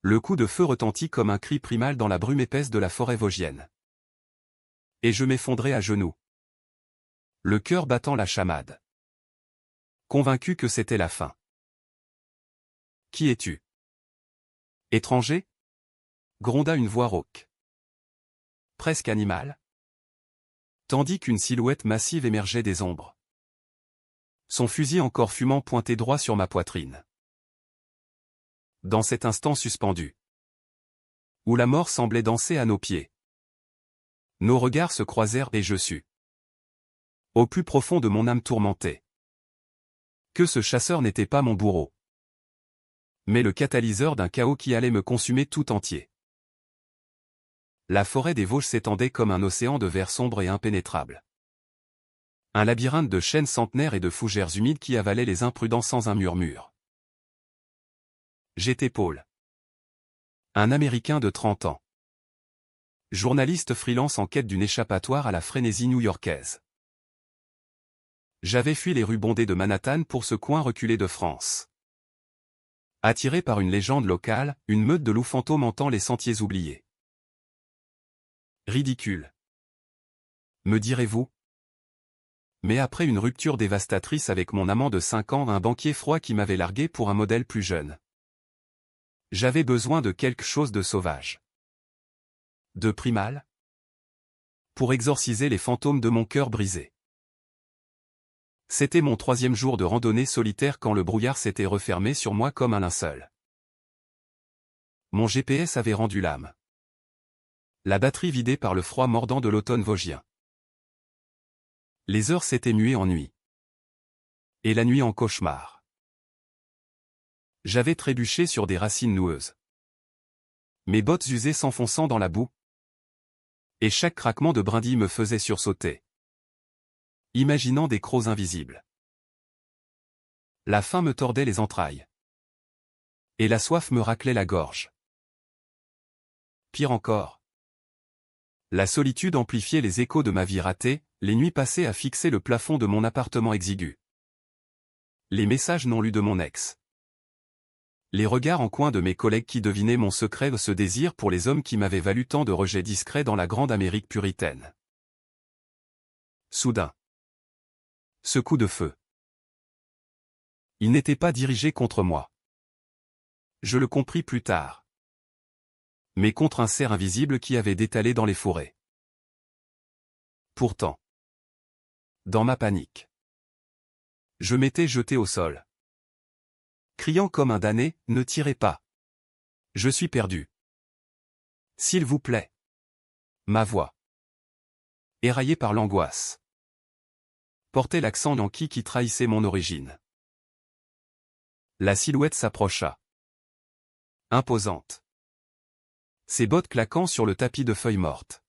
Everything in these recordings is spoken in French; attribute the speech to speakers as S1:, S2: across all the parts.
S1: Le coup de feu retentit comme un cri primal dans la brume épaisse de la forêt vosgienne. Et je m'effondrai à genoux, le cœur battant la chamade, convaincu que c'était la fin. Qui es-tu? Étranger? Gronda une voix rauque, presque animale, tandis qu'une silhouette massive émergeait des ombres. Son fusil encore fumant pointait droit sur ma poitrine. Dans cet instant suspendu, où la mort semblait danser à nos pieds, nos regards se croisèrent et je sus, au plus profond de mon âme tourmentée, que ce chasseur n'était pas mon bourreau, mais le catalyseur d'un chaos qui allait me consumer tout entier. La forêt des Vosges s'étendait comme un océan de verre sombre et impénétrable. Un labyrinthe de chênes centenaires et de fougères humides qui avalaient les imprudents sans un murmure. J'étais Paul, un Américain de 30 ans, journaliste freelance en quête d'une échappatoire à la frénésie new-yorkaise. J'avais fui les rues bondées de Manhattan pour ce coin reculé de France. Attiré par une légende locale, une meute de loups fantômes entend les sentiers oubliés. Ridicule, me direz-vous? Mais après une rupture dévastatrice avec mon amant de 5 ans, un banquier froid qui m'avait largué pour un modèle plus jeune, j'avais besoin de quelque chose de sauvage, de primal, pour exorciser les fantômes de mon cœur brisé. C'était mon 3e jour de randonnée solitaire quand le brouillard s'était refermé sur moi comme un linceul. Mon GPS avait rendu l'âme, la batterie vidée par le froid mordant de l'automne vosgien. Les heures s'étaient muées en nuit, et la nuit en cauchemar. J'avais trébuché sur des racines noueuses, mes bottes usées s'enfonçant dans la boue, et chaque craquement de brindilles me faisait sursauter, imaginant des crocs invisibles. La faim me tordait les entrailles, et la soif me raclait la gorge. Pire encore, la solitude amplifiait les échos de ma vie ratée, les nuits passées à fixer le plafond de mon appartement exigu, les messages non lus de mon ex, les regards en coin de mes collègues qui devinaient mon secret, ce désir pour les hommes qui m'avaient valu tant de rejets discrets dans la grande Amérique puritaine. Soudain, ce coup de feu, il n'était pas dirigé contre moi. Je le compris plus tard, mais contre un cerf invisible qui avait détalé dans les forêts. Pourtant, dans ma panique, je m'étais jeté au sol, criant comme un damné, « Ne tirez pas! Je suis perdu! S'il vous plaît !» Ma voix, éraillée par l'angoisse, portait l'accent yanqui qui trahissait mon origine. La silhouette s'approcha, imposante, ses bottes claquant sur le tapis de feuilles mortes.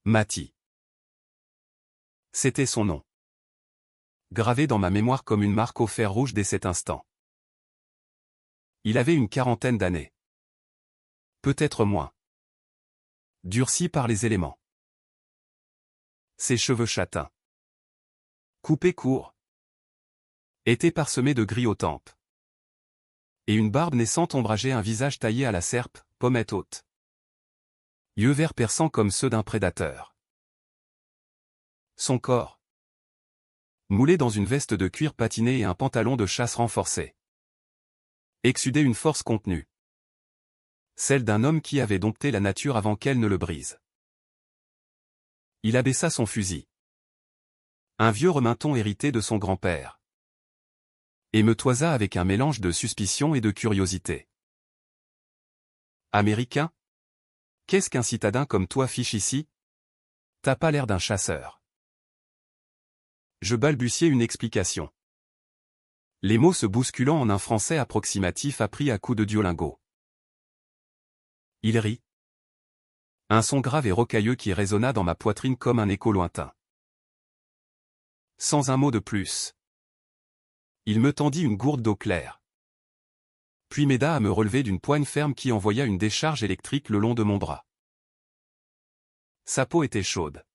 S1: Matty. C'était son nom, gravé dans ma mémoire comme une marque au fer rouge dès cet instant. Il avait une 40aine d'années. Peut-être moins. Durci par les éléments. Ses cheveux châtains, coupés courts, étaient parsemés de gris aux tempes. Et une barbe naissante ombrageait un visage taillé à la serpe, pommette haute. Yeux verts perçants comme ceux d'un prédateur. Son corps, moulé dans une veste de cuir patiné et un pantalon de chasse renforcé, exsudait une force contenue. Celle d'un homme qui avait dompté la nature avant qu'elle ne le brise. Il abaissa son fusil. Un vieux reminton hérité de son grand-père. Et me toisa avec un mélange de suspicion et de curiosité. Américain? Qu'est-ce qu'un citadin comme toi fiche ici? T'as pas l'air d'un chasseur. Je balbutiai une explication, les mots se bousculant en un français approximatif appris à coups de Duolingo. Il rit. Un son grave et rocailleux qui résonna dans ma poitrine comme un écho lointain. Sans un mot de plus, il me tendit une gourde d'eau claire, puis m'aida à me relever d'une poigne ferme qui envoya une décharge électrique le long de mon bras. Sa peau était chaude,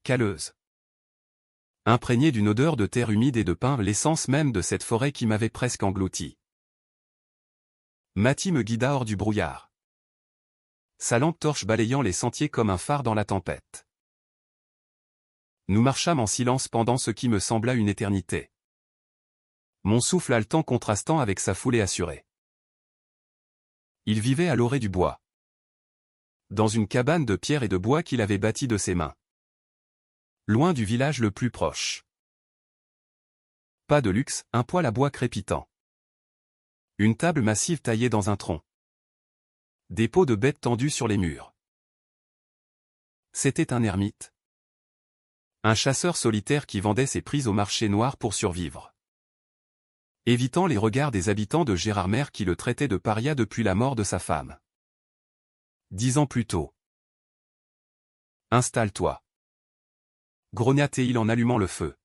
S1: calleuse, imprégnée d'une odeur de terre humide et de pin, l'essence même de cette forêt qui m'avait presque englouti. Mati me guida hors du brouillard. Sa lampe torche balayant les sentiers comme un phare dans la tempête. Nous marchâmes en silence pendant ce qui me sembla une éternité. Mon souffle haletant contrastant avec sa foulée assurée. Il vivait à l'orée du bois. Dans une cabane de pierre et de bois qu'il avait bâtie de ses mains. Loin du village le plus proche. Pas de luxe, un poêle à bois crépitant. Une table massive taillée dans un tronc. Des peaux de bêtes tendues sur les murs. C'était un ermite. Un chasseur solitaire qui vendait ses prises au marché noir pour survivre. Évitant les regards des habitants de Gérardmer qui le traitaient de paria depuis la mort de sa femme. 10 ans plus tôt. Installe-toi. Grogna-t-il en allumant le feu.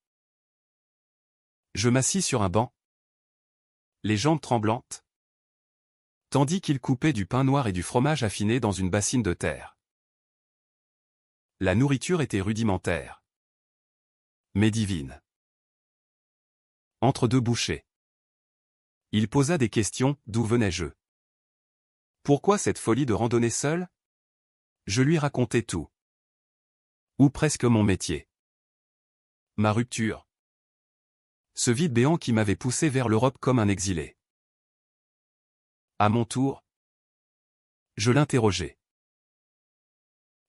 S1: Je m'assis sur un banc. Les jambes tremblantes. Tandis qu'il coupait du pain noir et du fromage affiné dans une bassine de terre. La nourriture était rudimentaire. Mais divine. Entre deux bouchées. Il posa des questions, d'où venais-je? Pourquoi cette folie de randonner seul? Je lui racontai tout. Ou presque mon métier. Ma rupture. Ce vide béant qui m'avait poussé vers l'Europe comme un exilé. À mon tour, je l'interrogeai.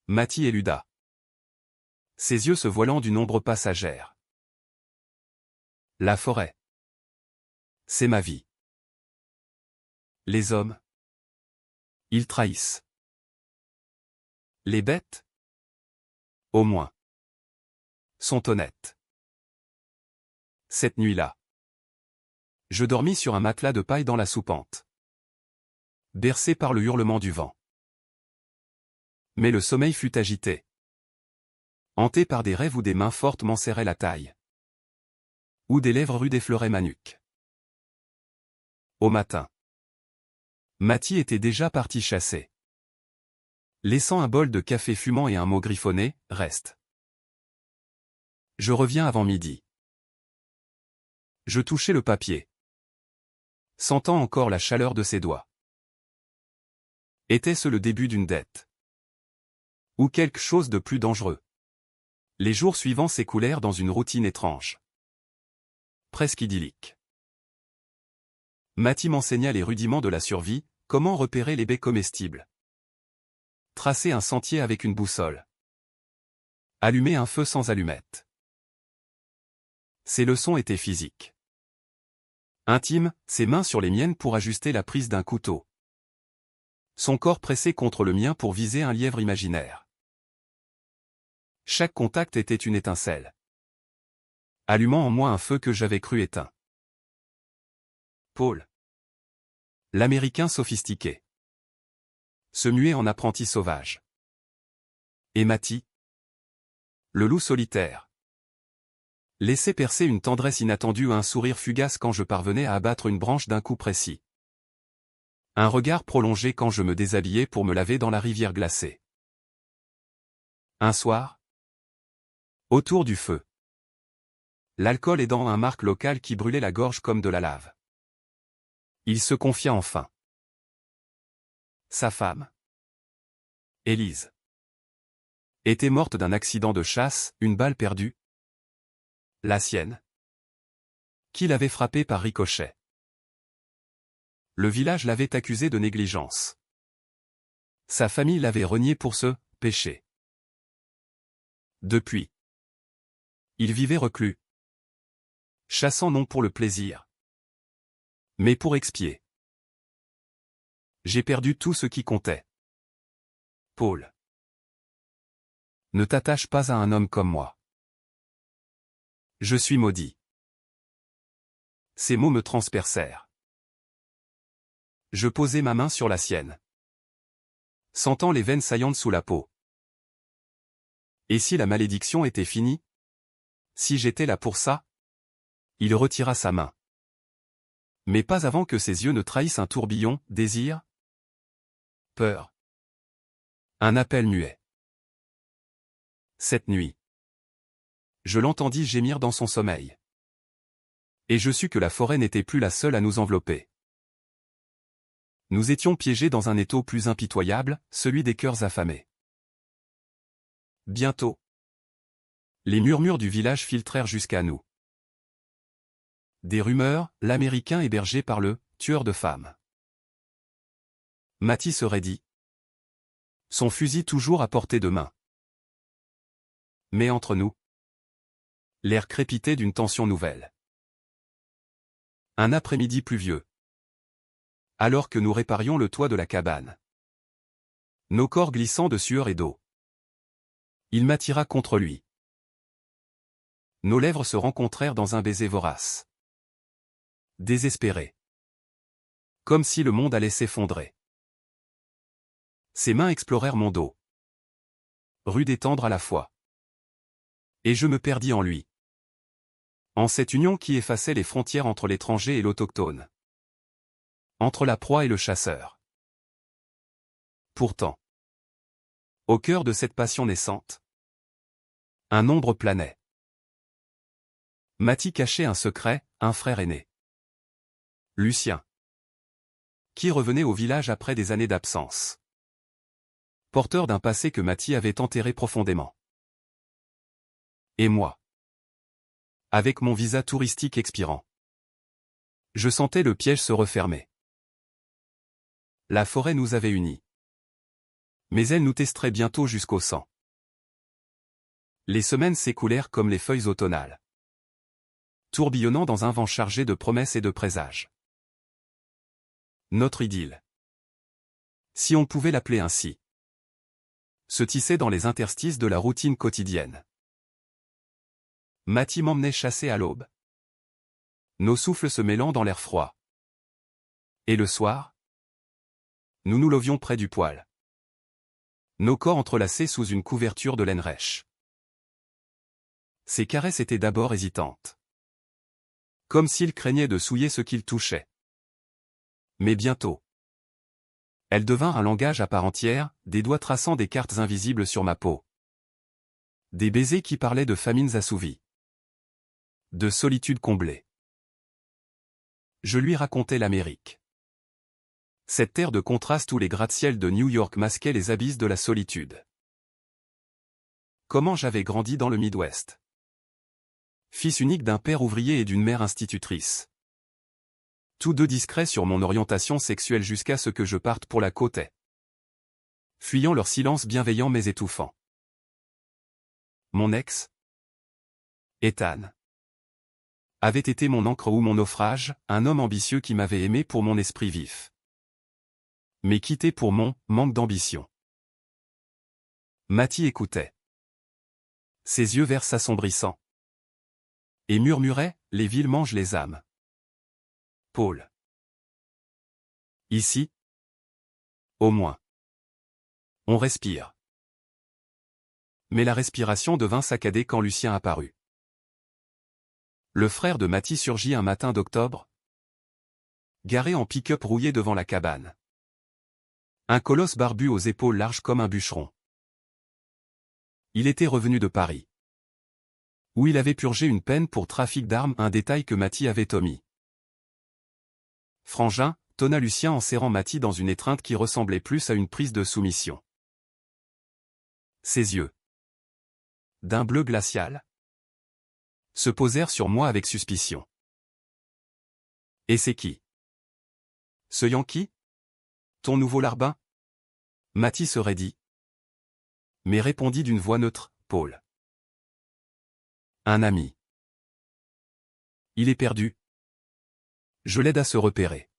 S1: Mati éluda. Ses yeux se voilant d'une ombre passagère. La forêt. C'est ma vie. Les hommes. Ils trahissent. Les bêtes, au moins, sont honnêtes. Cette nuit-là, je dormis sur un matelas de paille dans la soupente. Bercé par le hurlement du vent. Mais le sommeil fut agité. Hanté par des rêves où des mains fortes m'en serraient la taille. Où des lèvres rudes effleuraient ma nuque. Au matin, Mati était déjà parti chasser. Laissant un bol de café fumant et un mot griffonné, reste. Je reviens avant midi. Je touchai le papier. Sentant encore la chaleur de ses doigts. Était-ce le début d'une dette? Ou quelque chose de plus dangereux? Les jours suivants s'écoulèrent dans une routine étrange. Presque idyllique. Mati m'enseigna les rudiments de la survie, comment repérer les baies comestibles. Tracer un sentier avec une boussole. Allumer un feu sans allumette. Ses leçons étaient physiques. Intimes, ses mains sur les miennes pour ajuster la prise d'un couteau. Son corps pressé contre le mien pour viser un lièvre imaginaire. Chaque contact était une étincelle. Allumant en moi un feu que j'avais cru éteint. Paul. L'Américain sophistiqué. Se muait en apprenti sauvage. Et Mati. Le loup solitaire. Laissait percer une tendresse inattendue, un sourire fugace quand je parvenais à abattre une branche d'un coup précis. Un regard prolongé quand je me déshabillais pour me laver dans la rivière glacée. Un soir. Autour du feu. L'alcool aidant un marque local qui brûlait la gorge comme de la lave. Il se confia enfin. Sa femme, Élise, était morte d'un accident de chasse, une balle perdue. La sienne, qui l'avait frappée par ricochet. Le village l'avait accusé de négligence. Sa famille l'avait renié pour ce péché. Depuis, il vivait reclus. Chassant non pour le plaisir, mais pour expier. J'ai perdu tout ce qui comptait. Paul. Ne t'attache pas à un homme comme moi. Je suis maudit. Ces mots me transpercèrent. Je posai ma main sur la sienne. Sentant les veines saillantes sous la peau. Et si la malédiction était finie? Si j'étais là pour ça? Il retira sa main. Mais pas avant que ses yeux ne trahissent un tourbillon, désir, peur. Un appel muet. Cette nuit, je l'entendis gémir dans son sommeil. Et je sus que la forêt n'était plus la seule à nous envelopper. Nous étions piégés dans un étau plus impitoyable, celui des cœurs affamés. Bientôt, les murmures du village filtrèrent jusqu'à nous. Des rumeurs, l'Américain hébergé par le « tueur de femmes ». Matty se raidit. Son fusil toujours à portée de main. Mais entre nous, l'air crépitait d'une tension nouvelle. Un après-midi pluvieux. Alors que nous réparions le toit de la cabane. Nos corps glissant de sueur et d'eau. Il m'attira contre lui. Nos lèvres se rencontrèrent dans un baiser vorace. Désespéré. Comme si le monde allait s'effondrer. Ses mains explorèrent mon dos. Rude et tendre à la fois. Et je me perdis en lui. En cette union qui effaçait les frontières entre l'étranger et l'autochtone. Entre la proie et le chasseur. Pourtant, au cœur de cette passion naissante, un ombre planait. Matty cachait un secret, un frère aîné. Lucien. Qui revenait au village après des années d'absence. Porteur d'un passé que Matty avait enterré profondément. Et moi. Avec mon visa touristique expirant. Je sentais le piège se refermer. La forêt nous avait unis. Mais elle nous testerait bientôt jusqu'au sang. Les semaines s'écoulèrent comme les feuilles automnales. Tourbillonnant dans un vent chargé de promesses et de présages. Notre idylle. Si on pouvait l'appeler ainsi. Se tissait dans les interstices de la routine quotidienne. Matty m'emmenait chasser à l'aube. Nos souffles se mêlant dans l'air froid. Et le soir, nous nous levions près du poêle. Nos corps entrelacés sous une couverture de laine rêche. Ses caresses étaient d'abord hésitantes. Comme s'il craignait de souiller ce qu'il touchait. Mais bientôt. Elle devint un langage à part entière, des doigts traçant des cartes invisibles sur ma peau. Des baisers qui parlaient de famines assouvies. De solitude comblée. Je lui racontais l'Amérique. Cette terre de contraste où les gratte-ciels de New York masquaient les abysses de la solitude. Comment j'avais grandi dans le Midwest. Fils unique d'un père ouvrier et d'une mère institutrice. Tous deux discrets sur mon orientation sexuelle jusqu'à ce que je parte pour la côte est. Fuyant leur silence bienveillant mais étouffant. Mon ex, Ethan, avait été mon ancre ou mon naufrage, un homme ambitieux qui m'avait aimé pour mon esprit vif. Mais quitté pour mon manque d'ambition. Matty écoutait. Ses yeux verts s'assombrissant. Et murmurait, les villes mangent les âmes. Paul. Ici, au moins, on respire. Mais la respiration devint saccadée quand Lucien apparut. Le frère de Matty surgit un matin d'octobre, garé en pick-up rouillé devant la cabane. Un colosse barbu aux épaules larges comme un bûcheron. Il était revenu de Paris, où il avait purgé une peine pour trafic d'armes, un détail que Matty avait omis. Frangin, tonna Lucien en serrant Matty dans une étreinte qui ressemblait plus à une prise de soumission. Ses yeux, d'un bleu glacial, se posèrent sur moi avec suspicion. Et c'est qui? Ce Yankee? Ton nouveau larbin? Matty se raidit. Mais répondit d'une voix neutre, Paul. Un ami. Il est perdu. Je l'aide à se repérer.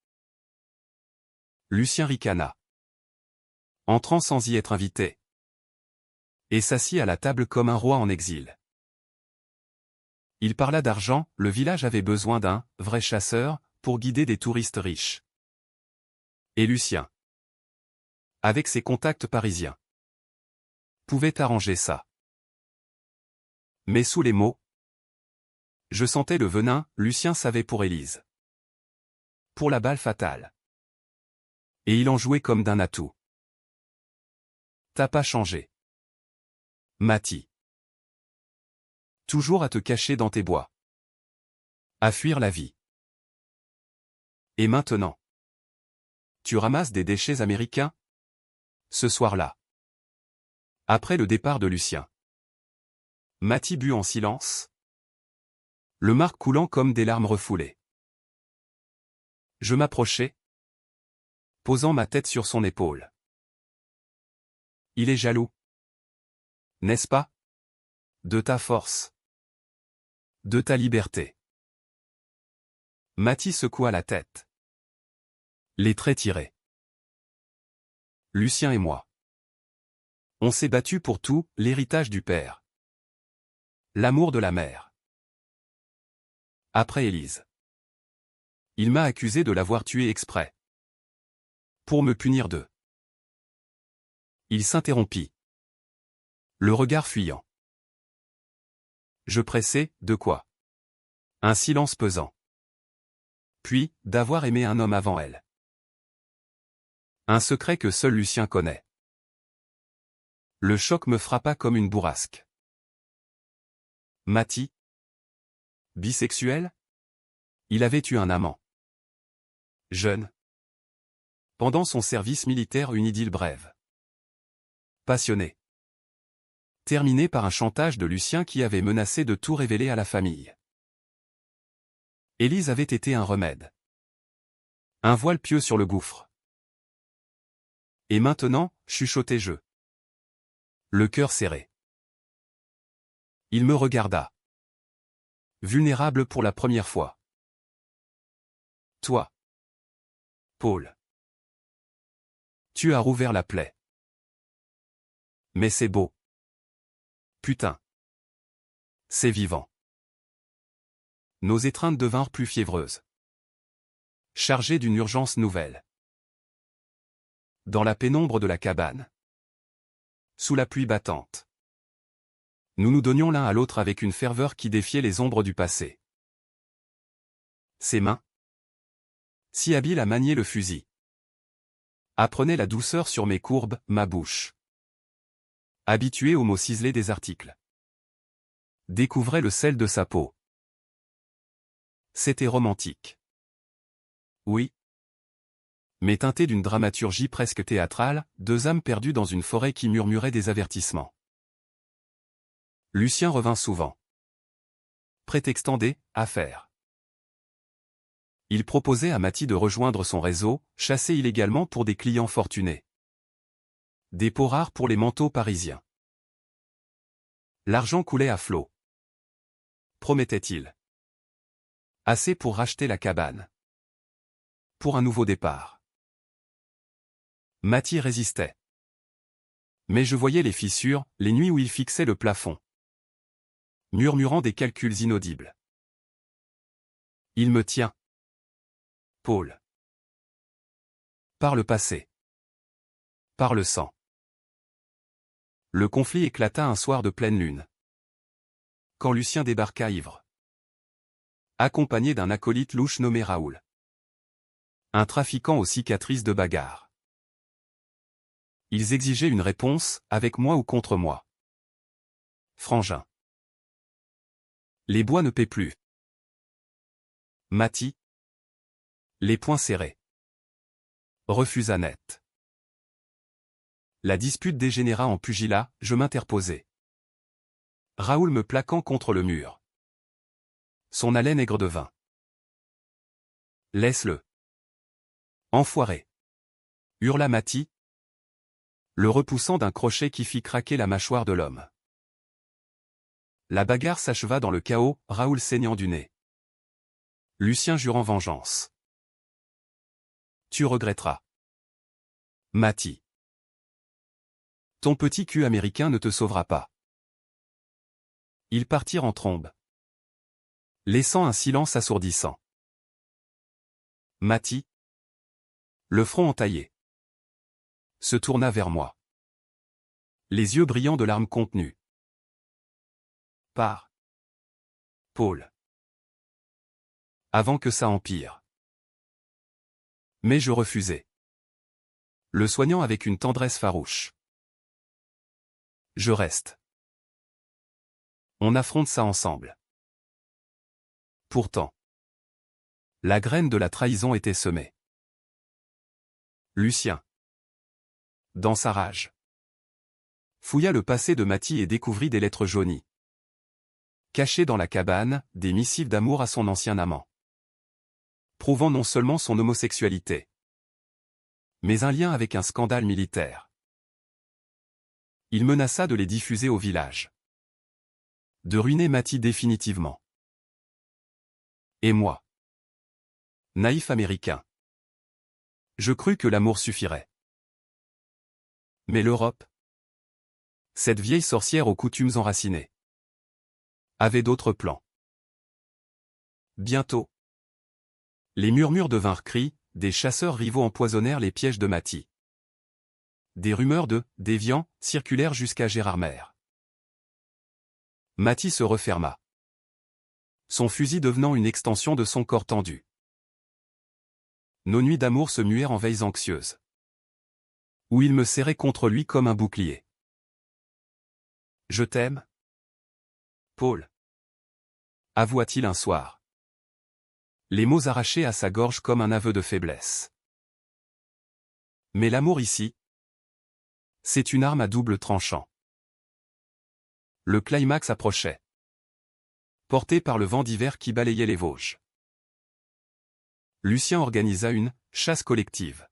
S1: Lucien ricana. Entrant sans y être invité. Et s'assit à la table comme un roi en exil. Il parla d'argent, le village avait besoin d'un vrai chasseur pour guider des touristes riches. Et Lucien, avec ses contacts parisiens, pouvait arranger ça. Mais sous les mots, je sentais le venin, Lucien savait pour Élise. Pour la balle fatale. Et il en jouait comme d'un atout. T'as pas changé. Matty. Toujours à te cacher dans tes bois. À fuir la vie. Et maintenant. Tu ramasses des déchets américains? Ce soir-là. Après le départ de Lucien. Matty but en silence. Le marc coulant comme des larmes refoulées. Je m'approchai, posant ma tête sur son épaule. Il est jaloux. N'est-ce pas? De ta force. De ta liberté. Matty secoua la tête. Les traits tirés. Lucien et moi. On s'est battu pour tout, l'héritage du père. L'amour de la mère. Après Élise. Il m'a accusé de l'avoir tué exprès. Pour me punir d'eux. Il s'interrompit. Le regard fuyant. Je pressais, de quoi? Un silence pesant. Puis, d'avoir aimé un homme avant elle. Un secret que seul Lucien connaît. Le choc me frappa comme une bourrasque. Matty? Bisexuel? Il avait eu un amant. Jeune. Pendant son service militaire, une idylle brève. Passionné. Terminé par un chantage de Lucien qui avait menacé de tout révéler à la famille. Élise avait été un remède. Un voile pieux sur le gouffre. Et maintenant, chuchotai-je. Le cœur serré. Il me regarda. Vulnérable pour la première fois. Toi. Paul. Tu as rouvert la plaie. Mais c'est beau. Putain. C'est vivant. Nos étreintes devinrent plus fiévreuses. Chargées d'une urgence nouvelle. Dans la pénombre de la cabane. Sous la pluie battante. Nous nous donnions l'un à l'autre avec une ferveur qui défiait les ombres du passé. Ses mains. Si habiles à manier le fusil. Apprenaient la douceur sur mes courbes, ma bouche. Habitué aux mots ciselés des articles. Découvrait le sel de sa peau. C'était romantique. Oui. Mais teinté d'une dramaturgie presque théâtrale, deux âmes perdues dans une forêt qui murmurait des avertissements. Lucien revint souvent. Prétextant des affaires. Il proposait à Matty de rejoindre son réseau, chassé illégalement pour des clients fortunés. Des peaux rares pour les manteaux parisiens. L'argent coulait à flot. Promettait-il. Assez pour racheter la cabane. Pour un nouveau départ. Matty résistait. Mais je voyais les fissures, les nuits où il fixait le plafond. Murmurant des calculs inaudibles. Il me tient. Paul. Par le passé. Par le sang. Le conflit éclata un soir de pleine lune. Quand Lucien débarqua ivre. Accompagné d'un acolyte louche nommé Raoul. Un trafiquant aux cicatrices de bagarre. Ils exigeaient une réponse, avec moi ou contre moi. Frangin. Les bois ne paient plus. Matty. Les poings serrés. Refusa net. La dispute dégénéra en pugilat, je m'interposai. Raoul me plaquant contre le mur. Son haleine aigre de vin. Laisse-le. Enfoiré. Hurla Matty. Le repoussant d'un crochet qui fit craquer la mâchoire de l'homme. La bagarre s'acheva dans le chaos, Raoul saignant du nez. Lucien jurant vengeance. Tu regretteras. Matty. Ton petit cul américain ne te sauvera pas. Ils partirent en trombe. Laissant un silence assourdissant. Matty. Le front entaillé. Se tourna vers moi. Les yeux brillants de larmes contenues. Pars. Paul. Avant que ça empire. Mais je refusai. Le soignant avec une tendresse farouche. Je reste. On affronte ça ensemble. Pourtant. La graine de la trahison était semée. Lucien, dans sa rage, fouilla le passé de Mathie et découvrit des lettres jaunies. Cachées dans la cabane, des missives d'amour à son ancien amant. Prouvant non seulement son homosexualité, mais un lien avec un scandale militaire. Il menaça de les diffuser au village. De ruiner Mathie définitivement. Et moi, naïf américain, je crus que l'amour suffirait. Mais l'Europe, cette vieille sorcière aux coutumes enracinées, avait d'autres plans. Bientôt, les murmures devinrent cris, des chasseurs rivaux empoisonnèrent les pièges de Mathie. Des rumeurs de « déviants » circulèrent jusqu'à Gérardmer. Mathie se referma. Son fusil devenant une extension de son corps tendu. Nos nuits d'amour se muèrent en veilles anxieuses. Où il me serrait contre lui comme un bouclier. Je t'aime, Paul, avoua-t-il un soir. Les mots arrachés à sa gorge comme un aveu de faiblesse. Mais l'amour ici, c'est une arme à double tranchant. Le climax approchait. Porté par le vent d'hiver qui balayait les Vosges. Lucien organisa une chasse collective.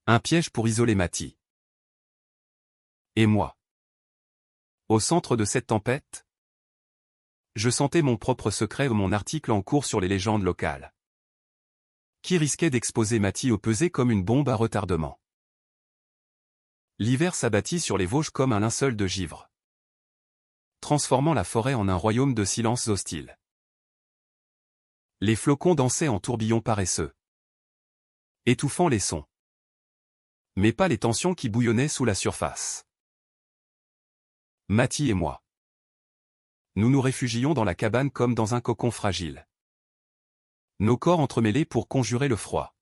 S1: Un piège pour isoler Mathie. Et moi. Au centre de cette tempête, je sentais mon propre secret ou mon article en cours sur les légendes locales. Qui risquait d'exposer Mathie au pesé comme une bombe à retardement. L'hiver s'abattit sur les Vosges comme un linceul de givre. Transformant la forêt en un royaume de silences hostiles. Les flocons dansaient en tourbillons paresseux. Étouffant les sons. Mais pas les tensions qui bouillonnaient sous la surface. Mathie et moi. Nous nous réfugions dans la cabane comme dans un cocon fragile. Nos corps entremêlés pour conjurer le froid.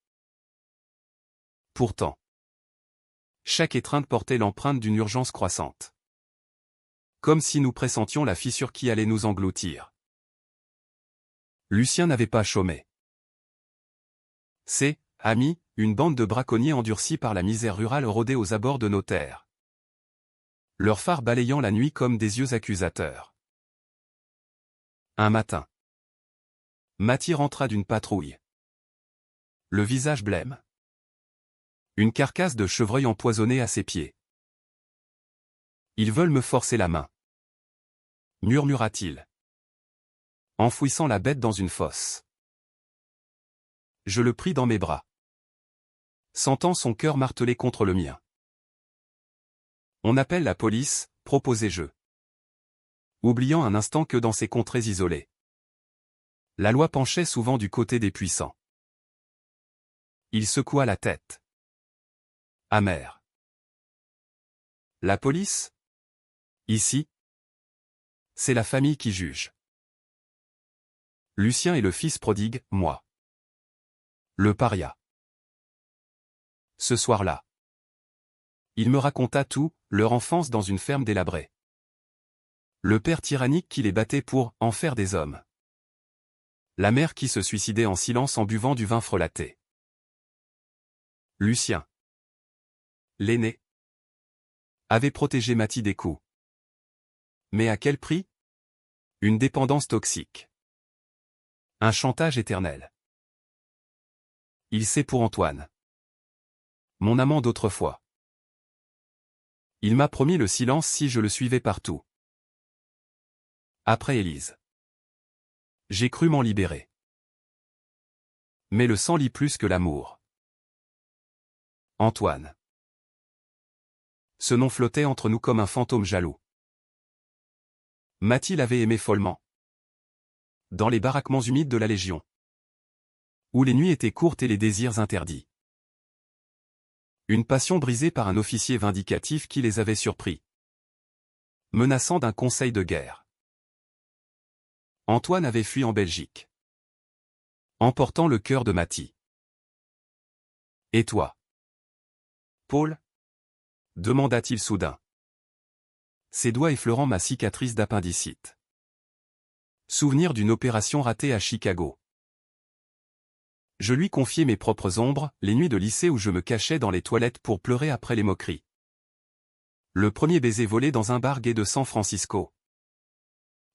S1: Pourtant, chaque étreinte portait l'empreinte d'une urgence croissante. Comme si nous pressentions la fissure qui allait nous engloutir. Lucien n'avait pas chômé. C'est, amis, une bande de braconniers endurcis par la misère rurale rôdait aux abords de nos terres. Leurs phares balayant la nuit comme des yeux accusateurs. Un matin, Mathie rentra d'une patrouille. Le visage blême. Une carcasse de chevreuil empoisonnée à ses pieds. Ils veulent me forcer la main, murmura-t-il, enfouissant la bête dans une fosse. Je le pris dans mes bras, sentant son cœur martelé contre le mien. On appelle la police, proposai-je. Oubliant un instant que dans ces contrées isolées, la loi penchait souvent du côté des puissants. Il secoua la tête. Amer. La police ? Ici, c'est la famille qui juge. Lucien est le fils prodigue, moi. Le paria. Ce soir-là, il me raconta tout, leur enfance dans une ferme délabrée. Le père tyrannique qui les battait pour en faire des hommes. La mère qui se suicidait en silence en buvant du vin frelaté. Lucien, l'aîné, avait protégé Mathie des coups. Mais à quel prix ? Une dépendance toxique. Un chantage éternel. Il sait pour Antoine. Mon amant d'autrefois. Il m'a promis le silence si je le suivais partout. Après Élise. J'ai cru m'en libérer. Mais le sang lie plus que l'amour. Antoine. Ce nom flottait entre nous comme un fantôme jaloux. Mathie l'avait aimé follement. Dans les baraquements humides de la Légion. Où les nuits étaient courtes et les désirs interdits. Une passion brisée par un officier vindicatif qui les avait surpris. Menaçant d'un conseil de guerre. Antoine avait fui en Belgique. Emportant le cœur de Mathie. Et toi, Paul ? Demanda-t-il soudain. Ses doigts effleurant ma cicatrice d'appendicite. Souvenir d'une opération ratée à Chicago. Je lui confiais mes propres ombres, les nuits de lycée où je me cachais dans les toilettes pour pleurer après les moqueries. Le premier baiser volé dans un bar gay de San Francisco.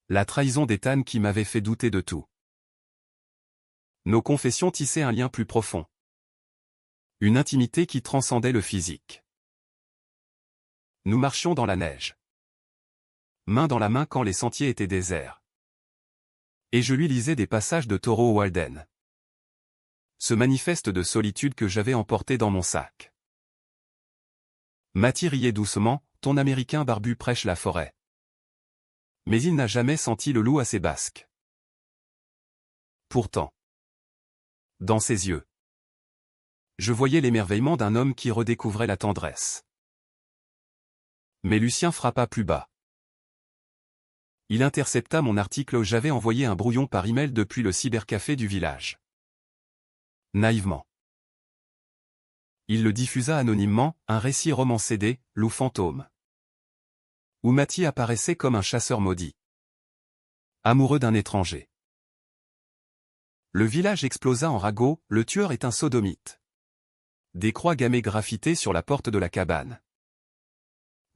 S1: La trahison d'Ethan qui m'avait fait douter de tout. Nos confessions tissaient un lien plus profond. Une intimité qui transcendait le physique. Nous marchions dans la neige. Main dans la main quand les sentiers étaient déserts. Et je lui lisais des passages de Thoreau Walden. Ce manifeste de solitude que j'avais emporté dans mon sac. Matty riait doucement, ton Américain barbu prêche la forêt. Mais il n'a jamais senti le loup à ses basques. Pourtant, dans ses yeux, je voyais l'émerveillement d'un homme qui redécouvrait la tendresse. Mais Lucien frappa plus bas. Il intercepta mon article où j'avais envoyé un brouillon par email depuis le cybercafé du village. Naïvement. Il le diffusa anonymement, un récit romancé des « Loups fantômes » où Matty apparaissait comme un chasseur maudit. Amoureux d'un étranger. Le village explosa en ragots, le tueur est un sodomite. Des croix gammées graffitées sur la porte de la cabane.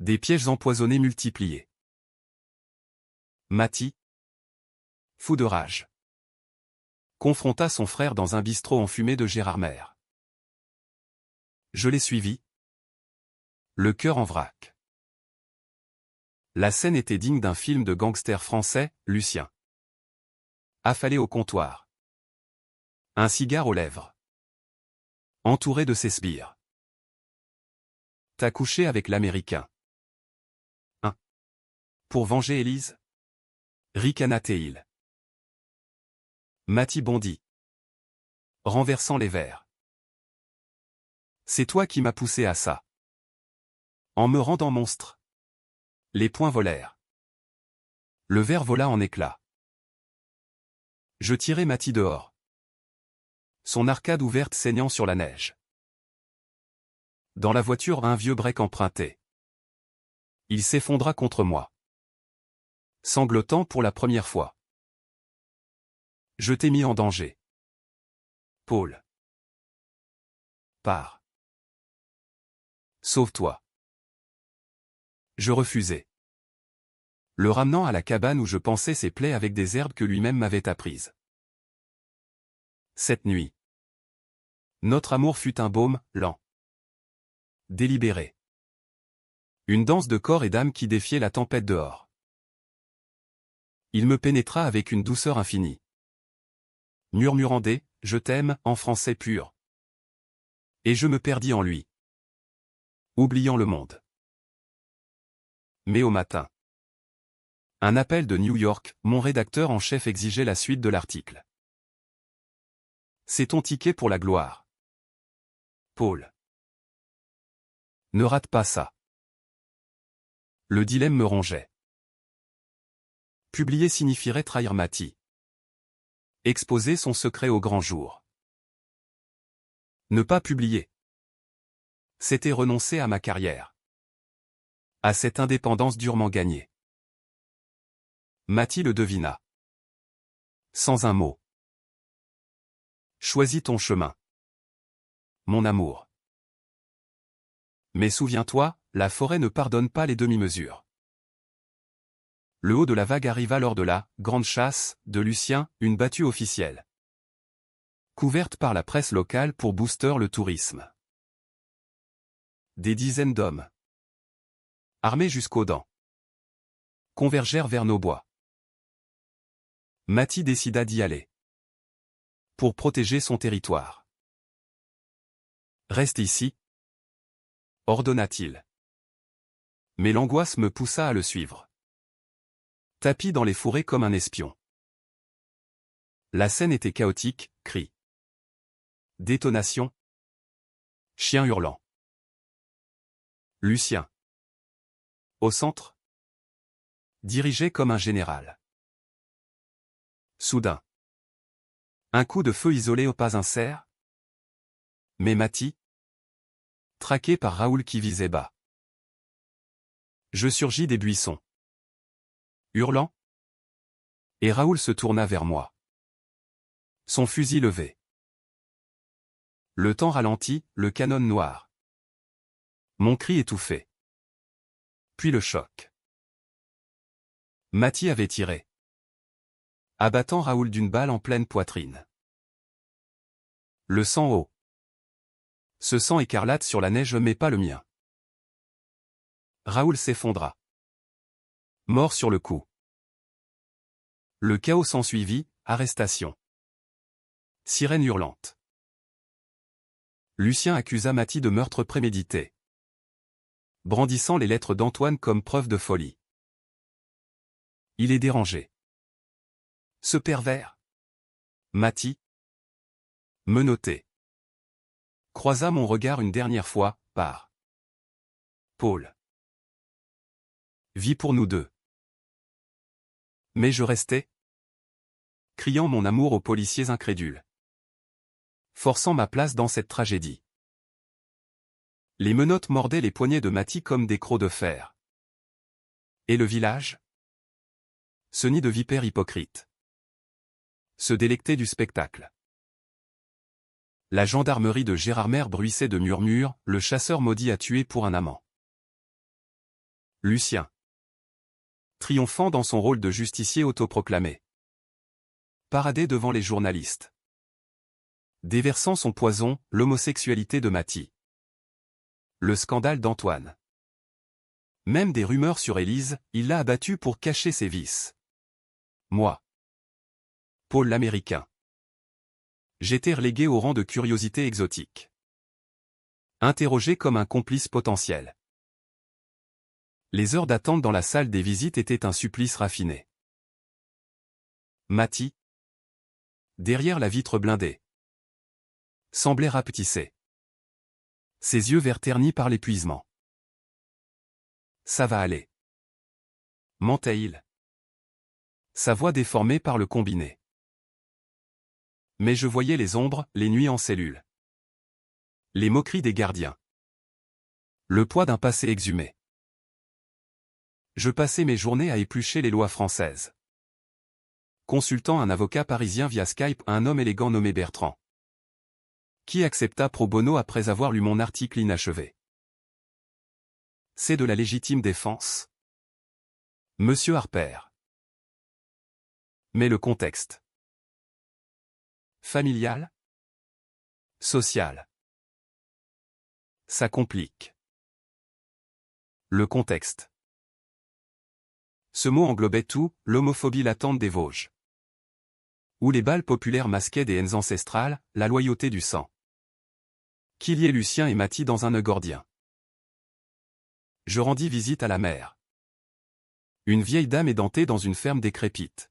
S1: Des pièges empoisonnés multipliés. Matty, fou de rage, confronta son frère dans un bistrot enfumé de Gérardmer. Je l'ai suivi, le cœur en vrac. La scène était digne d'un film de gangster français, Lucien. Affalé au comptoir. Un cigare aux lèvres. Entouré de ses sbires. T'as couché avec l'Américain. Hein? Pour venger Élise? Ricana Théil. Matty bondit. Renversant les verres. C'est toi qui m'as poussé à ça. En me rendant monstre. Les poings volèrent. Le verre vola en éclats. Je tirai Matty dehors. Son arcade ouverte saignant sur la neige. Dans la voiture un vieux break emprunté. Il s'effondra contre moi. Sanglotant pour la première fois. Je t'ai mis en danger. Paul. Pars. Sauve-toi. Je refusai. Le ramenant à la cabane où je pansais ses plaies avec des herbes que lui-même m'avait apprises. Cette nuit. Notre amour fut un baume, lent. Délibéré. Une danse de corps et d'âme qui défiait la tempête dehors. Il me pénétra avec une douceur infinie. Murmurant des « je t'aime » en français pur. Et je me perdis en lui. Oubliant le monde. Mais au matin. Un appel de New York, mon rédacteur en chef exigeait la suite de l'article. C'est ton ticket pour la gloire. Paul. Ne rate pas ça. Le dilemme me rongeait. Publier signifierait trahir Matty. Exposer son secret au grand jour. Ne pas publier. C'était renoncer à ma carrière. À cette indépendance durement gagnée. Matty le devina. Sans un mot. Choisis ton chemin. Mon amour. Mais souviens-toi, la forêt ne pardonne pas les demi-mesures. Le haut de la vague arriva lors de la « grande chasse » de Lucien, une battue officielle. Couverte par la presse locale pour booster le tourisme. Des dizaines d'hommes. Armés jusqu'aux dents. Convergèrent vers nos bois. Matty décida d'y aller. Pour protéger son territoire. Reste ici, ordonna-t-il. Mais l'angoisse me poussa à le suivre. Tapi dans les fourrés comme un espion. La scène était chaotique, cris. Détonation. Chien hurlant. Lucien. Au centre. Dirigé comme un général. Soudain. Un coup de feu isolé au pas insert. Mais Matty. Traqué par Raoul qui visait bas. Je surgis des buissons. Hurlant. Et Raoul se tourna vers moi. Son fusil levé. Le temps ralentit, le canon noir. Mon cri étouffé. Puis le choc. Maty avait tiré, abattant Raoul d'une balle en pleine poitrine. Le sang haut. Ce sang écarlate sur la neige mais pas le mien. Raoul s'effondra. Mort sur le coup. Le chaos s'ensuivit, arrestation. Sirène hurlante. Lucien accusa Maty de meurtre prémédité, brandissant les lettres d'Antoine comme preuve de folie. Il est dérangé. Ce pervers. Maty, menotté, croisa mon regard une dernière fois, par Paul. Vie pour nous deux. Mais je restais, criant mon amour aux policiers incrédules, forçant ma place dans cette tragédie. Les menottes mordaient les poignets de Maty comme des crocs de fer. Et le village? Ce nid de vipères hypocrites. Se délectait du spectacle. La gendarmerie de Gérardmer bruissait de murmures, le chasseur maudit a tué pour un amant. Lucien, triomphant dans son rôle de justicier autoproclamé, paradait devant les journalistes, déversant son poison, l'homosexualité de Maty. Le scandale d'Antoine. Même des rumeurs sur Élise, il l'a abattu pour cacher ses vices. Moi, Paul l'Américain, j'étais relégué au rang de curiosité exotique. Interrogé comme un complice potentiel. Les heures d'attente dans la salle des visites étaient un supplice raffiné. Maty, derrière la vitre blindée, semblait rapetisser. Ses yeux verts ternis par l'épuisement. Ça va aller, mentait-il. Sa voix déformée par le combiné. Mais je voyais les ombres, les nuits en cellule. Les moqueries des gardiens. Le poids d'un passé exhumé. Je passais mes journées à éplucher les lois françaises. Consultant un avocat parisien via Skype, un homme élégant nommé Bertrand, qui accepta pro bono après avoir lu mon article inachevé. C'est de la légitime défense, Monsieur Harper. Mais le contexte. Familial? Social. Ça complique. Le contexte. Ce mot englobait tout, l'homophobie latente des Vosges. Où les bals populaires masquaient des haines ancestrales, la loyauté du sang. Qui liait Lucien et Maty dans un nœud gordien. Je rendis visite à la mère. Une vieille dame édentée dans une ferme décrépite.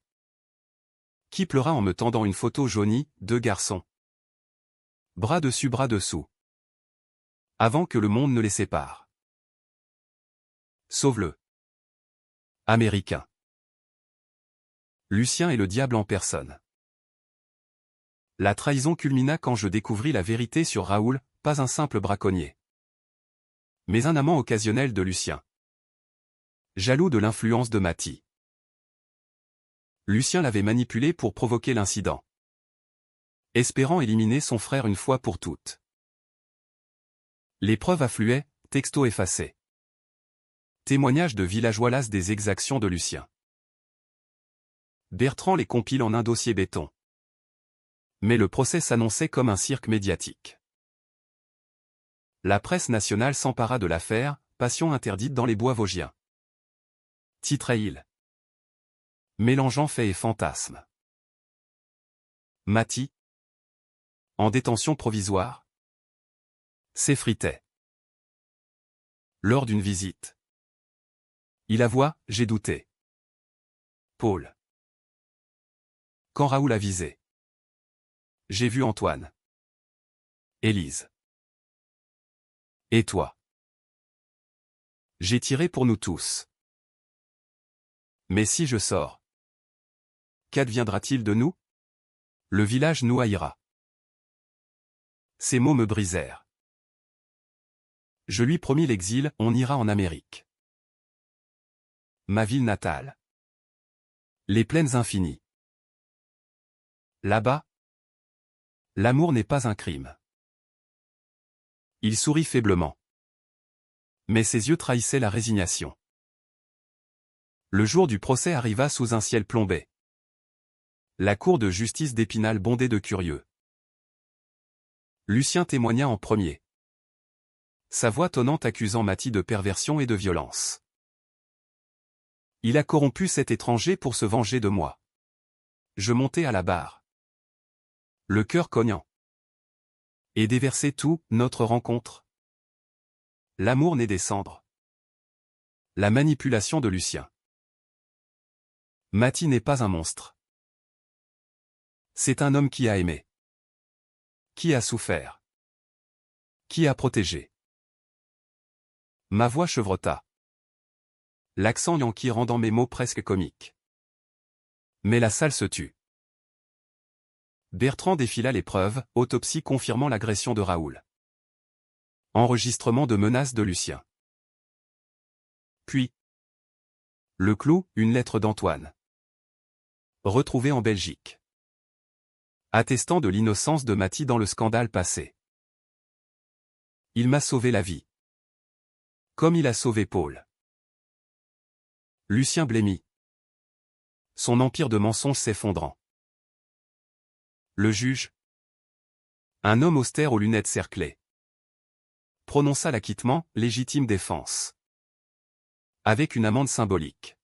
S1: Qui pleura en me tendant une photo jaunie, deux garçons. Bras dessus bras dessous. Avant que le monde ne les sépare. Sauve-le. Américain. Lucien est le diable en personne. La trahison culmina quand je découvris la vérité sur Raoul, pas un simple braconnier, mais un amant occasionnel de Lucien. Jaloux de l'influence de Maty. Lucien l'avait manipulé pour provoquer l'incident, espérant éliminer son frère une fois pour toutes. Les preuves affluaient, textos effacés. Témoignages de villageois las des exactions de Lucien. Bertrand les compile en un dossier béton. Mais le procès s'annonçait comme un cirque médiatique. La presse nationale s'empara de l'affaire, passion interdite dans les bois vosgiens. Titrait-il. Mélangeant faits et fantasmes. Maty, en détention provisoire, s'effritait. Lors d'une visite. Il avoua, j'ai douté. Paul. Quand Raoul a visé. J'ai vu Antoine. Élise. Et toi? J'ai tiré pour nous tous. Mais si je sors, qu'adviendra-t-il de nous? Le village nous haïra. Ces mots me brisèrent. Je lui promis l'exil, on ira en Amérique. Ma ville natale. Les plaines infinies. Là-bas, l'amour n'est pas un crime. Il sourit faiblement. Mais ses yeux trahissaient la résignation. Le jour du procès arriva sous un ciel plombé. La cour de justice d'Épinal bondait de curieux. Lucien témoigna en premier. Sa voix tonnante accusant Mathie de perversion et de violence. Il a corrompu cet étranger pour se venger de moi. Je montai à la barre. Le cœur cognant. Et déverser tout, notre rencontre. L'amour naît des cendres. La manipulation de Lucien. Mathie n'est pas un monstre. C'est un homme qui a aimé. Qui a souffert. Qui a protégé. Ma voix chevrota. L'accent yankee rendant mes mots presque comiques. Mais la salle se tut. Bertrand défila les preuves, autopsie confirmant l'agression de Raoul. Enregistrement de menaces de Lucien. Puis, le clou, une lettre d'Antoine. Retrouvée en Belgique. Attestant de l'innocence de Mathie dans le scandale passé. Il m'a sauvé la vie. Comme il a sauvé Paul. Lucien blêmit. Son empire de mensonges s'effondrant. Le juge, un homme austère aux lunettes cerclées, prononça l'acquittement, légitime défense. Avec une amende symbolique.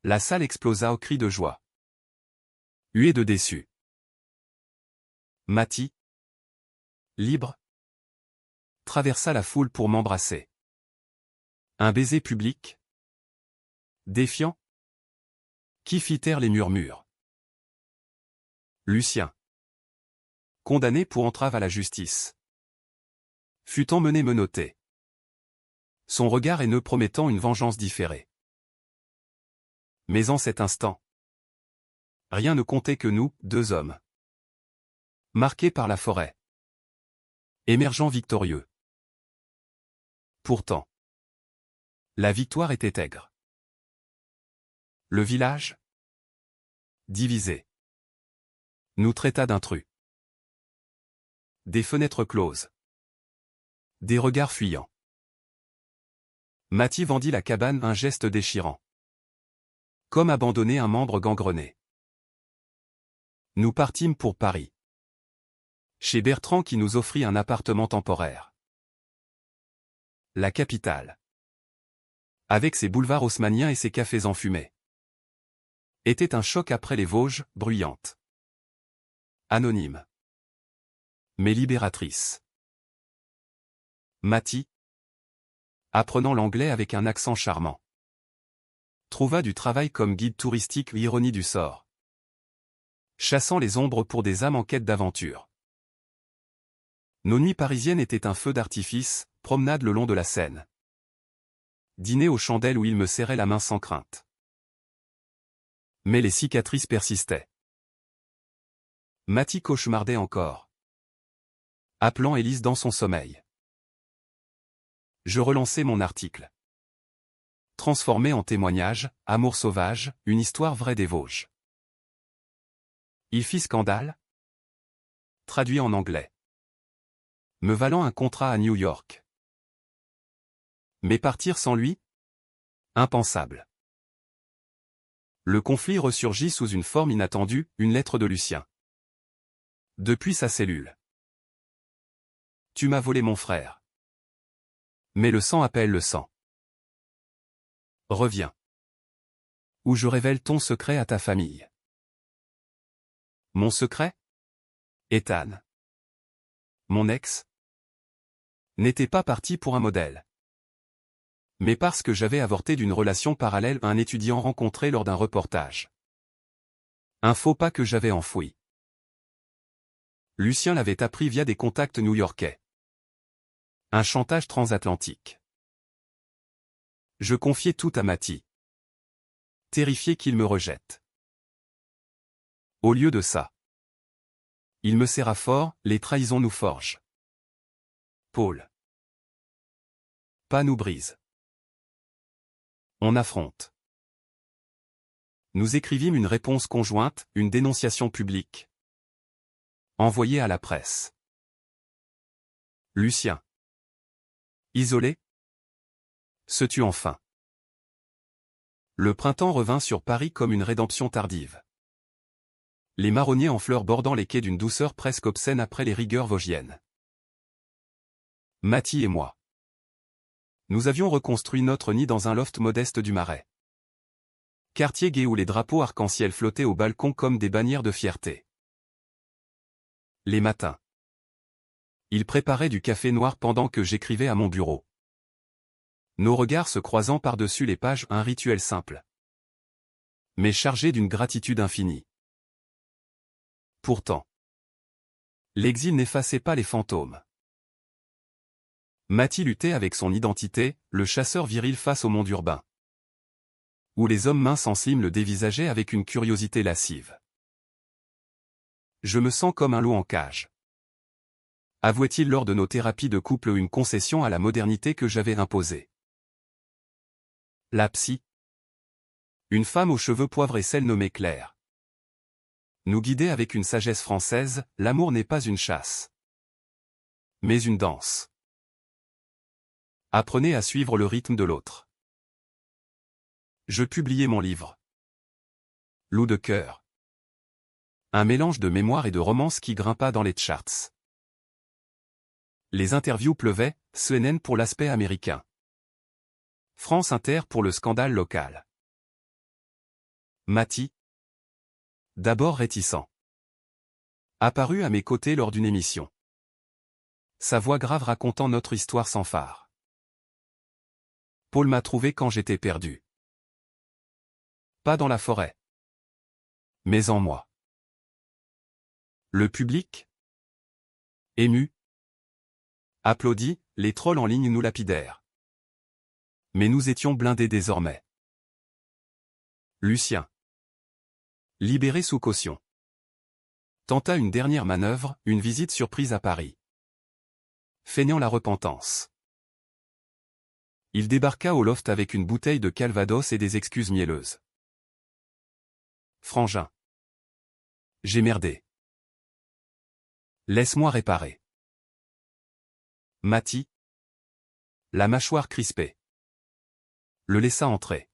S1: La salle explosa au cri de joie. Huée de déçus. Mathie, libre, traversa la foule pour m'embrasser. Un baiser public, défiant, qui fit taire les murmures. Lucien, condamné pour entrave à la justice, fut emmené menotté. Son regard haineux promettant une vengeance différée. Mais en cet instant, rien ne comptait que nous, deux hommes. Marqués par la forêt. Émergeant victorieux. Pourtant, la victoire était aigre. Le village, divisé, nous traita d'intrus. Des fenêtres closes. Des regards fuyants. Mathie vendit la cabane, un geste déchirant. Comme abandonner un membre gangrené. Nous partîmes pour Paris. Chez Bertrand qui nous offrit un appartement temporaire. La capitale. Avec ses boulevards haussmanniens et ses cafés enfumés. Était un choc après les Vosges, bruyantes. Anonyme. Mais libératrice. Mathie, apprenant l'anglais avec un accent charmant, trouva du travail comme guide touristique, ironie du sort. Chassant les ombres pour des âmes en quête d'aventure. Nos nuits parisiennes étaient un feu d'artifice, promenade le long de la Seine. Dîner aux chandelles où il me serrait la main sans crainte. Mais les cicatrices persistaient. Mathie cauchemardait encore. Appelant Élise dans son sommeil. Je relançai mon article. Transformé en témoignage, Amour sauvage, une histoire vraie des Vosges. Il fit scandale. Traduit en anglais. Me valant un contrat à New York. Mais partir sans lui? Impensable. Le conflit ressurgit sous une forme inattendue, une lettre de Lucien. Depuis sa cellule. Tu m'as volé mon frère. Mais le sang appelle le sang. Reviens. Ou je révèle ton secret à ta famille. Mon secret? Ethan. Mon ex? N'était pas parti pour un modèle. Mais parce que j'avais avorté d'une relation parallèle à un étudiant rencontré lors d'un reportage. Un faux pas que j'avais enfoui. Lucien l'avait appris via des contacts new-yorkais. Un chantage transatlantique. Je confiai tout à Mathie. Terrifié qu'il me rejette. Au lieu de ça. Il me serra fort, les trahisons nous forgent. Paul. Pas nous brise. On affronte. Nous écrivîmes une réponse conjointe, une dénonciation publique. Envoyée à la presse. Lucien. Isolé? Sais-tu enfin? Le printemps revint sur Paris comme une rédemption tardive. Les marronniers en fleurs bordant les quais d'une douceur presque obscène après les rigueurs vosgiennes. Mathie et moi. Nous avions reconstruit notre nid dans un loft modeste du Marais. Quartier gai où les drapeaux arc-en-ciel flottaient au balcon comme des bannières de fierté. Les matins. Il préparait du café noir pendant que j'écrivais à mon bureau. Nos regards se croisant par-dessus les pages, un rituel simple, mais chargé d'une gratitude infinie. Pourtant, l'exil n'effaçait pas les fantômes. Mathie luttait avec son identité, le chasseur viril face au monde urbain, où les hommes minces en slim le dévisageaient avec une curiosité lascive. Je me sens comme un loup en cage. Avouait-il lors de nos thérapies de couple une concession à la modernité que j'avais imposée. La psy. Une femme aux cheveux poivre et sel nommée Claire. Nous guidait avec une sagesse française, l'amour n'est pas une chasse, mais une danse. Apprenez à suivre le rythme de l'autre. Je publiai mon livre. Loup de cœur. Un mélange de mémoire et de romance qui grimpa dans les charts. Les interviews pleuvaient, CNN pour l'aspect américain. France Inter pour le scandale local. Mathie. D'abord réticent. Apparu à mes côtés lors d'une émission. Sa voix grave racontant notre histoire sans phare. Paul m'a trouvé quand j'étais perdu. Pas dans la forêt, mais en moi. Le public, ému, applaudit, les trolls en ligne nous lapidèrent. Mais nous étions blindés désormais. Lucien. Libéré sous caution. Tenta une dernière manœuvre, une visite surprise à Paris. Feignant la repentance. Il débarqua au loft avec une bouteille de Calvados et des excuses mielleuses. Frangin. J'ai merdé. Laisse-moi réparer. Mathie. La mâchoire crispée. Le laissa entrer.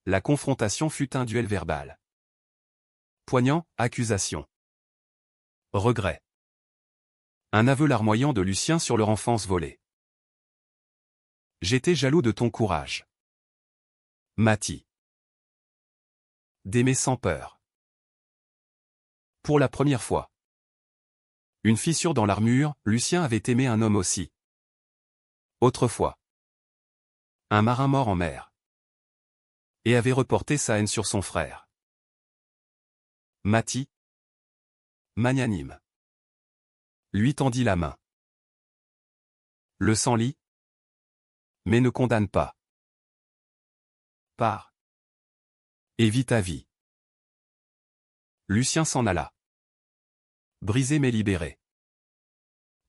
S1: La confrontation fut un duel verbal. Poignant, accusation. Regret. Un aveu larmoyant de Lucien sur leur enfance volée. J'étais jaloux de ton courage. Mathie. D'aimer sans peur. Pour la première fois. Une fissure dans l'armure, Lucien avait aimé un homme aussi. Autrefois. Un marin mort en mer. Et avait reporté sa haine sur son frère. Mathie. Magnanime. Lui tendit la main. Le sang lit. Mais ne condamne pas. Pars. Et vis ta vie. Lucien s'en alla. Brisé mais libéré.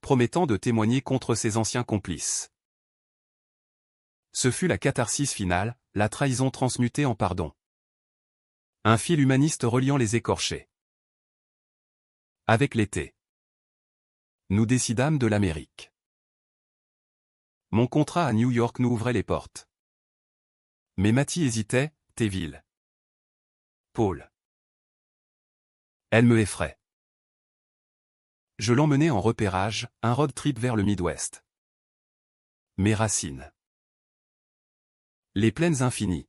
S1: Promettant de témoigner contre ses anciens complices. Ce fut la catharsis finale, la trahison transmutée en pardon. Un fil humaniste reliant les écorchés. Avec l'été. Nous décidâmes de l'Amérique. Mon contrat à New York nous ouvrait les portes. Mais Mathie hésitait, Téville. Paul. Elle me effraie. Je l'emmenai en repérage, un road trip vers le Midwest. Mes racines. Les plaines infinies.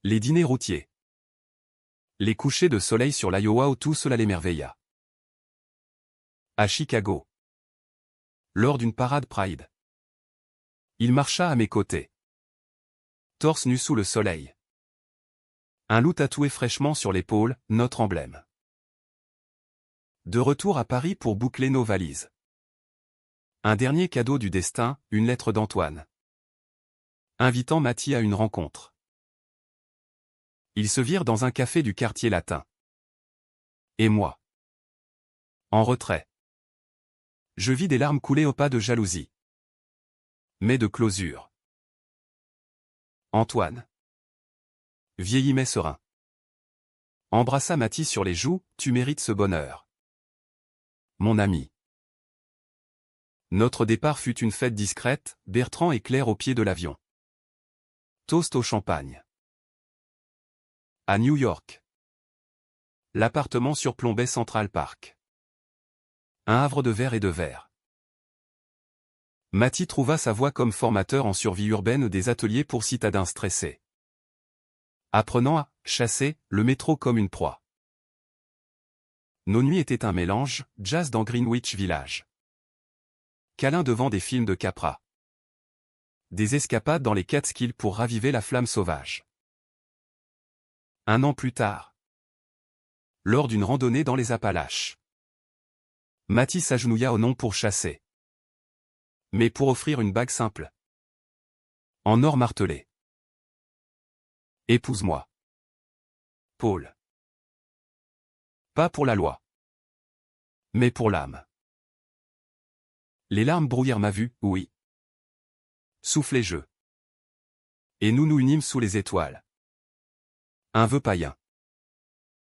S1: Les dîners routiers. Les couchers de soleil sur l'Iowa où tout cela l'émerveilla. À Chicago. Lors d'une parade Pride. Il marcha à mes côtés. Torse nu sous le soleil. Un loup tatoué fraîchement sur l'épaule, notre emblème. De retour à Paris pour boucler nos valises. Un dernier cadeau du destin, une lettre d'Antoine. Invitant Mathie à une rencontre. Ils se virent dans un café du quartier latin. Et moi. En retrait. Je vis des larmes couler au pas de jalousie. Mais de closure. Antoine. Vieilli mais serein. Embrassa Mathie sur les joues, tu mérites ce bonheur. Mon ami. Notre départ fut une fête discrète, Bertrand et Claire au pied de l'avion. Toast au champagne. À New York. L'appartement surplombait Central Park. Un havre de verre et de verre. Matty trouva sa voie comme formateur en survie urbaine des ateliers pour citadins stressés. Apprenant à chasser le métro comme une proie. Nos nuits étaient un mélange, jazz dans Greenwich Village. Câlin devant des films de Capra. Des escapades dans les Catskills pour raviver la flamme sauvage. Un an plus tard. Lors d'une randonnée dans les Appalaches. Matty s'agenouilla au nom pour chasser. Mais pour offrir une bague simple. En or martelé. Épouse-moi. Paul. Pas pour la loi. Mais pour l'âme. Les larmes brouillèrent ma vue, oui. Soufflez je. Et nous nous unîmes sous les étoiles. Un vœu païen.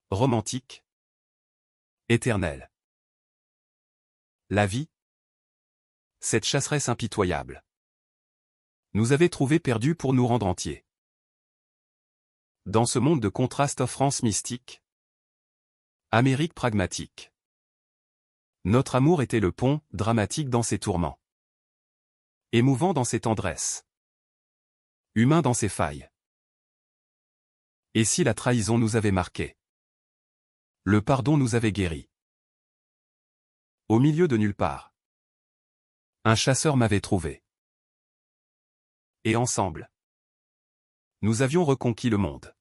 S1: Romantique. Éternel. La vie. Cette chasseresse impitoyable. Nous avait trouvés perdus pour nous rendre entiers. Dans ce monde de contrastes, France mystique. Amérique pragmatique. Notre amour était le pont, dramatique dans ses tourments. Émouvant dans ses tendresses. Humain dans ses failles. Et si la trahison nous avait marqués? Le pardon nous avait guéris. Au milieu de nulle part. Un chasseur m'avait trouvé. Et ensemble. Nous avions reconquis le monde.